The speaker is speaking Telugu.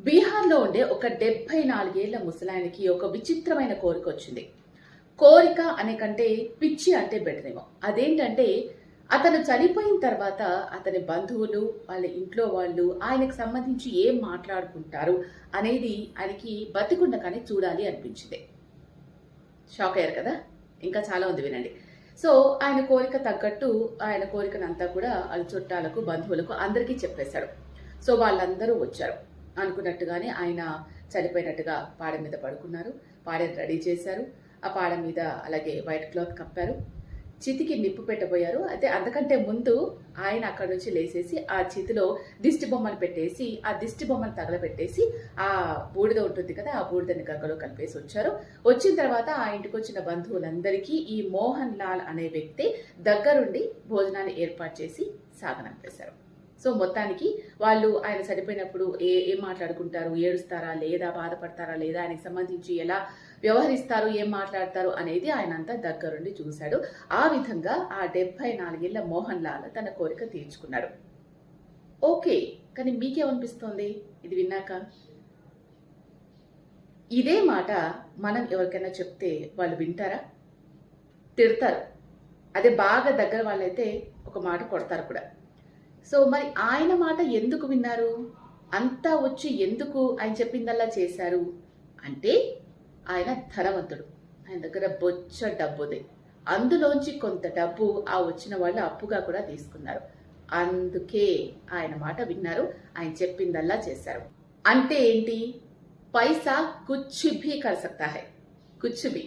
బీహార్లో ఉండే ఒక 74 ఏళ్ల ముసలాయనకి ఒక విచిత్రమైన కోరిక వచ్చింది. కోరిక అనే కంటే పిచ్చి అంటే బెటరేమో. అదేంటంటే అతను చనిపోయిన తర్వాత అతని బంధువులు, వాళ్ళ ఇంట్లో వాళ్ళు ఆయనకు సంబంధించి ఏం మాట్లాడుకుంటారు అనేది ఆయనకి బతికుండగానే చూడాలి అనిపించింది. షాక్ అయ్యారు కదా? ఇంకా చాలా ఉంది, వినండి. సో ఆయన కోరిక తగ్గట్టు ఆయన కోరికనంతా కూడా వాళ్ళ చుట్టాలకు, బంధువులకు అందరికీ చెప్పేశాడు. సో వాళ్ళందరూ వచ్చారు. అనుకున్నట్టుగానే ఆయన చనిపోయినట్టుగా పాడ మీద పడుకున్నారు. పాడని రెడీ చేశారు. ఆ పాడ మీద అలాగే వైట్ క్లాత్ కప్పారు. చితికి నిప్పు పెట్టబోయారు. అయితే అంతకంటే ముందు ఆయన అక్కడి నుంచి లేసేసి ఆ చితిలో దిష్టి బొమ్మను పెట్టేసి ఆ దిష్టి బొమ్మను తగలబెట్టేసి ఆ బూడిద ఉంటుంది కదా, ఆ బూడిదని గగ్గలో కలిపేసి వచ్చారు. వచ్చిన తర్వాత ఆ ఇంటికి వచ్చిన బంధువులందరికీ ఈ మోహన్ లాల్ అనే వ్యక్తి దగ్గరుండి భోజనాన్ని ఏర్పాటు చేసి సాగనంపేశారు. సో మొత్తానికి వాళ్ళు ఆయన చనిపోయినప్పుడు ఏం మాట్లాడుకుంటారు, ఏడుస్తారా లేదా, బాధపడతారా లేదా, ఆయనకి సంబంధించి ఎలా వ్యవహరిస్తారు, ఏం మాట్లాడతారు అనేది ఆయన అంతా దగ్గరుండి చూశాడు. ఆ విధంగా ఆ 74 ఏళ్ల మోహన్ లాల్ తన కోరిక తీర్చుకున్నాడు. ఓకే, కానీ మీకేమనిపిస్తోంది ఇది విన్నాక? ఇదే మాట మనం ఎవరికైనా చెప్తే వాళ్ళు వింటారా? తిడతారు. అదే బాగా దగ్గర వాళ్ళైతే ఒక మాట కొడతారు కూడా. సో మరి ఆయన మాట ఎందుకు విన్నారు? అంతా వచ్చి ఎందుకు ఆయన చెప్పిందల్లా చేశారు అంటే ఆయన ధనవంతుడు. ఆయన దగ్గర బొచ్చ డబ్బుదే. అందులోంచి కొంత డబ్బు ఆ వచ్చిన వాళ్ళు అప్పుగా కూడా తీసుకున్నారు. అందుకే ఆయన మాట విన్నారు, ఆయన చెప్పిందల్లా చేశారు. అంటే ఏంటి? పైసా కుచ్ భీ కర్ సక్తా హై, కుచ్ భీ.